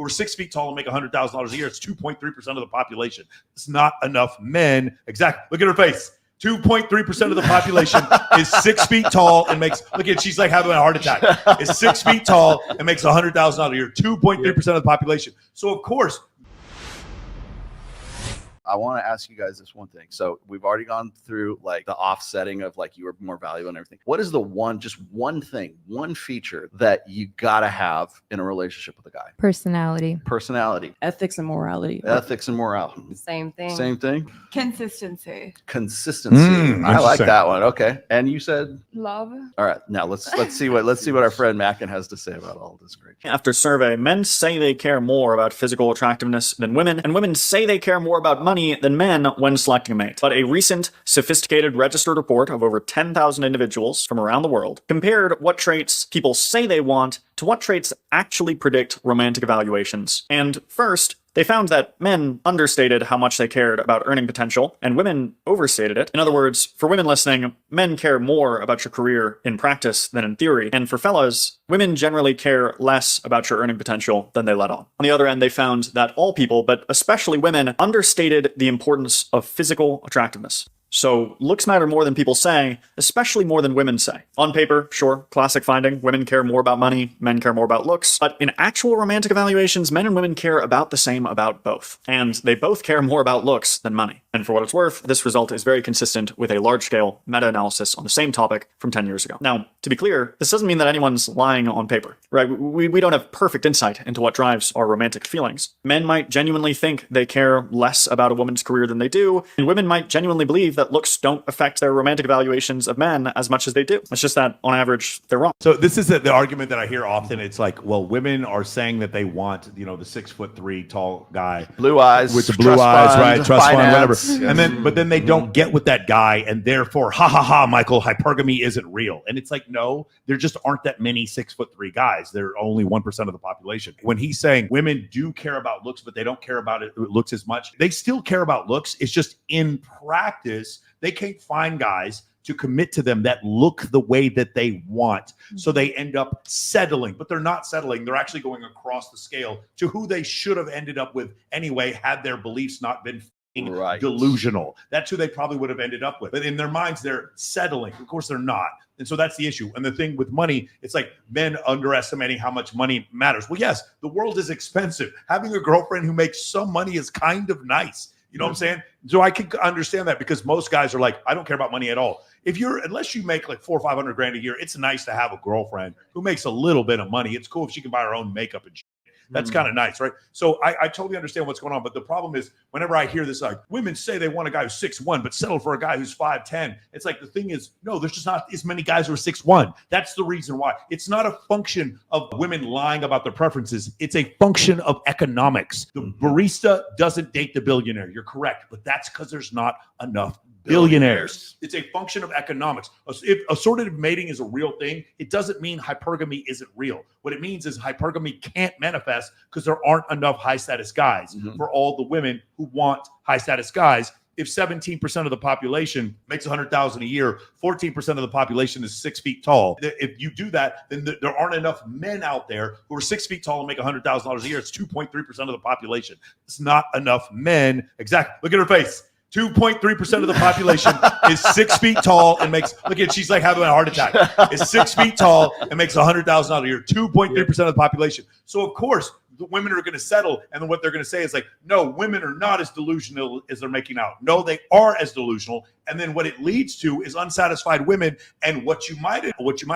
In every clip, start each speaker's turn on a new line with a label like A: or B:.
A: who are 6 feet tall and make $100,000 a year. It's 2.3% of the population. It's not enough men. Exactly. Look at her face. 2.3% of the population is 6 feet tall and makes, look at, she's like having a heart attack. Is 6 feet tall and makes $100,000 a year. 2.3% of the population. So of course,
B: I want to ask you guys this one thing. So we've already gone through like the offsetting of like you were more valuable and everything. What is the just one thing, one feature that you got to have in a relationship with a guy?
C: Personality.
D: Ethics and morality.
C: Same thing.
B: Same thing.
E: Consistency.
B: I like that one. Okay. And you said
E: Love.
B: All right. Now let's see what our friend Mackin has to say about all this great.
F: After survey, men say they care more about physical attractiveness than women, and women say they care more about money than men when selecting a mate. But a recent, sophisticated registered report of over 10,000 individuals from around the world compared what traits people say they want to what traits actually predict romantic evaluations. And first, they found that men understated how much they cared about earning potential, and women overstated it. In other words, for women listening, men care more about your career in practice than in theory. And for fellas, women generally care less about your earning potential than they let on. On the other end, they found that all people, but especially women, understated the importance of physical attractiveness. So looks matter more than people say, especially more than women say. On paper, sure, classic finding, women care more about money, men care more about looks, but in actual romantic evaluations, men and women care about the same about both. And they both care more about looks than money. And for what it's worth, this result is very consistent with a large-scale meta-analysis on the same topic from 10 years ago. Now, to be clear, this doesn't mean that anyone's lying on paper, right? We don't have perfect insight into what drives our romantic feelings. Men might genuinely think they care less about a woman's career than they do, and women might genuinely believe that looks don't affect their romantic evaluations of men as much as they do. It's just that, on average, they're wrong.
A: So this is the argument that I hear often. It's like, well, women are saying that they want, the 6'3" tall guy,
B: blue eyes,
A: with the blue eyes, right? Trust fund, whatever.
B: Yes.
A: And then, but then they don't get with that guy, and therefore, Michael, hypergamy isn't real. And it's like, no, there just aren't that many 6'3" guys. They're only 1% of the population. When he's saying women do care about looks, but they don't care about looks as much, they still care about looks. It's just in practice, they can't find guys to commit to them that look the way that they want. So they end up settling, but they're not settling. They're actually going across the scale to who they should have ended up with anyway, had their beliefs not been delusional. That's who they probably would have ended up with. But in their minds, they're settling. Of course, they're not. And so that's the issue. And the thing with money, it's like men underestimating how much money matters. Well, yes, the world is expensive. Having a girlfriend who makes some money is kind of nice. You know what I'm saying? So I can understand that, because most guys are like, I don't care about money at all. Unless you make like $400,000 or $500,000 a year, it's nice to have a girlfriend who makes a little bit of money. It's cool if she can buy her own makeup and shit. That's kind of nice, right? So I totally understand what's going on. But the problem is, whenever I hear this, like, women say they want a guy who's 6'1", but settle for a guy who's 5'10". It's like, the thing is, no, there's just not as many guys who are 6'1". That's the reason why. It's not a function of women lying about their preferences. It's a function of economics. The barista doesn't date the billionaire. You're correct. But that's because there's not enough billionaires. It's a function of economics. If assortative mating is a real thing, it doesn't mean hypergamy isn't real. What it means is hypergamy can't manifest because there aren't enough high status guys for all the women who want high status guys. If 17% of the population makes $100,000 a year, 14% of the population is 6 feet tall. If you do that, then there aren't enough men out there who are 6 feet tall and make $100,000 a year. It's 2.3% of the population. It's not enough men. Exactly. Look at her face. 2.3% of the population is 6 feet tall and makes, look at, she's like having a heart attack, is 6 feet tall and makes $100,000 a year, 2.3% of the population. So of course, the women are going to settle. And then what they're going to say is like, no, women are not as delusional as they're making out. No, they are as delusional. And then what it leads to is unsatisfied women. And what you might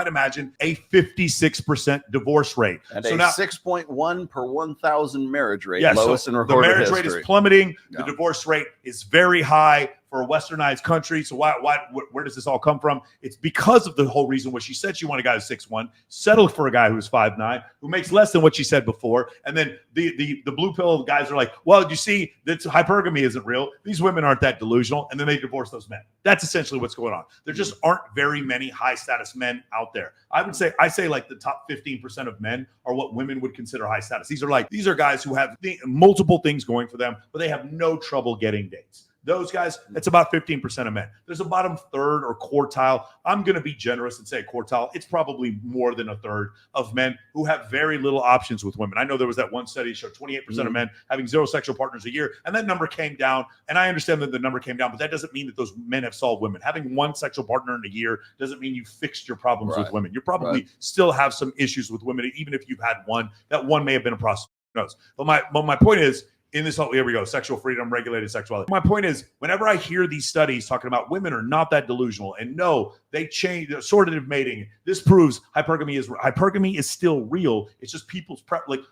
A: imagine, a 56% divorce rate.
B: And
A: so
B: a
A: now,
B: 6.1 per 1,000 marriage rate,
A: yeah,
B: lowest
A: so
B: in recorded
A: history. The marriage rate is plummeting.
B: Yeah.
A: The divorce rate is very high for a westernized country. So where does this all come from? It's because of the whole reason what she said. She wanted a guy who's 6'1", settled for a guy who's 5'9", who makes less than what she said before. And then the blue pill guys are like, well, you see, that hypergamy isn't real. These women aren't that delusional. And then they divorce those men. That's essentially what's going on. There just aren't very many high status men out there. I say like the top 15% of men are what women would consider high status. These are guys who have multiple things going for them, but they have no trouble getting dates. Those guys, it's about 15% of men. There's a bottom third or quartile. I'm going to be generous and say quartile. It's probably more than a third of men who have very little options with women. I know there was that one study that showed 28% of men having 0 sexual partners a year, and that number came down. And I understand that the number came down, but that doesn't mean that those men have solved women. Having 1 sexual partner in a year doesn't mean you fixed your problems with women. You probably still have some issues with women, even if you've had one. That one may have been a prostitute. Who knows? But my point is, in this whole, here we go, sexual freedom, regulated sexuality. My point is, whenever I hear these studies talking about women are not that delusional, and no, they change assortative mating, this proves hypergamy is still real. It's just people's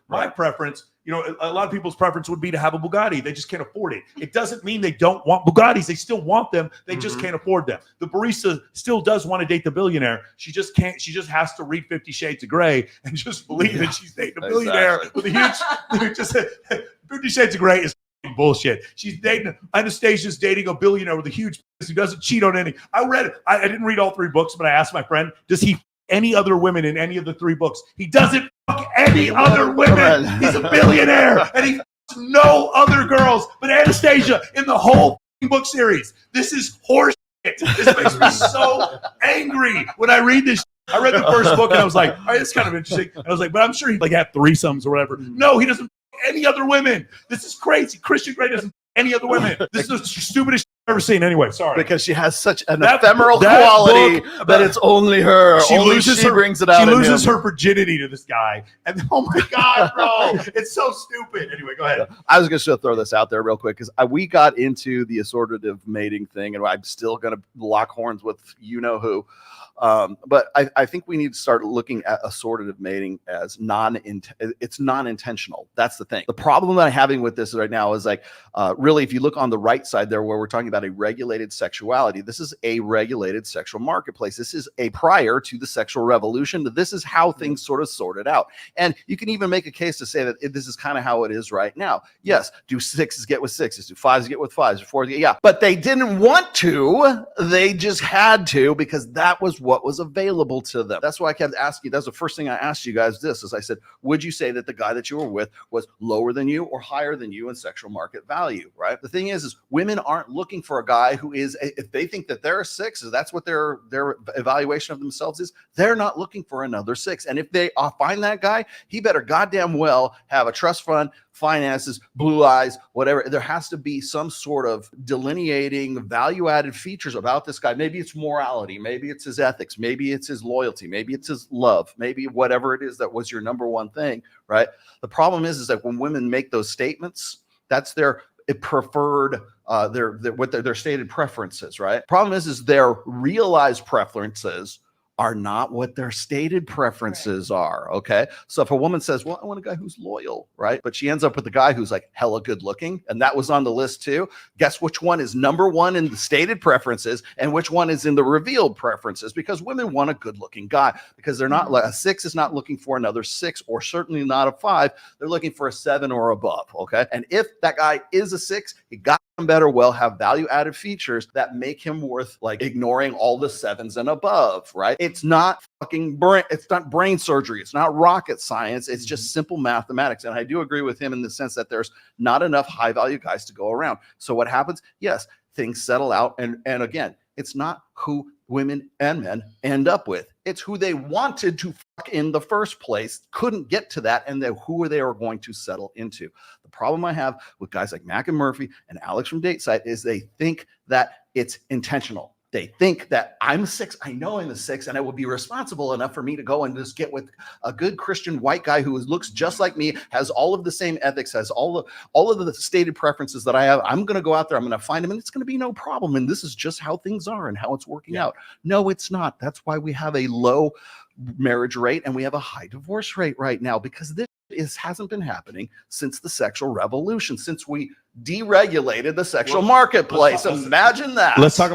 A: my preference. A lot of people's preference would be to have a Bugatti. They just can't afford it. It doesn't mean they don't want Bugattis. They still want them. They just can't afford them. The barista still does want to date the billionaire. She just can't. She just has to read 50 Shades of Grey and just believe that she's dating a billionaire with a huge. Just 50 Shades of Grey is bullshit. She's dating Anastasia's dating a billionaire with a huge who doesn't cheat on any. I read it. I didn't read all 3 books, but I asked my friend, does he any other women in any of the 3 books? He doesn't fuck any other women. He's a billionaire, and he fucks no other girls but Anastasia in the whole book series. This is horse shit. This makes me so angry when I read this. I read the first book and I was like, all right, it's kind of interesting. And I was like, but I'm sure he had threesomes or whatever. No, he doesn't fuck any other women. This is crazy. Christian Grey doesn't fuck any other women. This is the stupidest I've ever seen. Anyway, sorry.
B: Because she has such an ephemeral quality that it's only her. She brings it out. She loses her
A: virginity to this guy. And oh my God, bro. It's so stupid. Anyway, go ahead.
B: I was just going to throw this out there real quick because we got into the assortative mating thing, and I'm still going to lock horns with you-know-who. But I think we need to start looking at assortative mating as it's non-intentional. That's the thing. The problem that I'm having with this right now is really, if you look on the right side there where we're talking about a regulated sexuality, this is a regulated sexual marketplace. This is a prior to the sexual revolution. This is how things sort of sorted out. And you can even make a case to say that this is kind of how it is right now. Yes. Do 6s get with 6s? Do 5s get with 5s? 4s get, yeah. But they didn't want to. They just had to because that was what was available to them. That's why I kept asking. That's the first thing I asked you guys this is I said, would you say that the guy that you were with was lower than you or higher than you in sexual market value, right? The thing is women aren't looking for a guy who is, if they think that they're a 6, that's what their evaluation of themselves is, they're not looking for another 6. And if they find that guy, he better goddamn well have a trust fund, finances, blue eyes, whatever. There has to be some sort of delineating value-added features about this guy. Maybe it's morality, maybe it's his ethics, maybe it's his loyalty, maybe it's his love, maybe whatever it is that was your number one thing, right? The problem is that when women make those statements, that's their preferred, their stated preferences, right? Problem is their realized preferences are not what their stated preferences are. Okay. So if a woman says, well, I want a guy who's loyal, right? But she ends up with a guy who's hella good looking, and that was on the list too. Guess which one is number one in the stated preferences and which one is in the revealed preferences? Because women want a good looking guy because they're not a 6 is not looking for another 6 or certainly not a 5. They're looking for a 7 or above. Okay. And if that guy is a 6, he got better have value added features that make him worth ignoring all the 7s and above, right? It's not it's not brain surgery. It's not rocket science. It's just simple mathematics. And I do agree with him in the sense that there's not enough high value guys to go around. So what happens? Yes, things settle out. And again, it's not who women and men end up with. It's who they wanted to fuck in the first place, couldn't get to that, and then who they are going to settle into. The problem I have with guys like Mac and Murphy and Alex from Dateside is they think that it's intentional. They think that I'm a 6. I know I'm a 6, and it will be responsible enough for me to go and just get with a good Christian white guy who looks just like me, has all of the same ethics, has all of the stated preferences that I have. I'm going to go out there. I'm going to find him, and it's going to be no problem. And this is just how things are and how it's working out. No, it's not. That's why we have a low marriage rate and we have a high divorce rate right now, because this hasn't been happening since the sexual revolution, since we deregulated the sexual marketplace. Imagine that.
A: Let's talk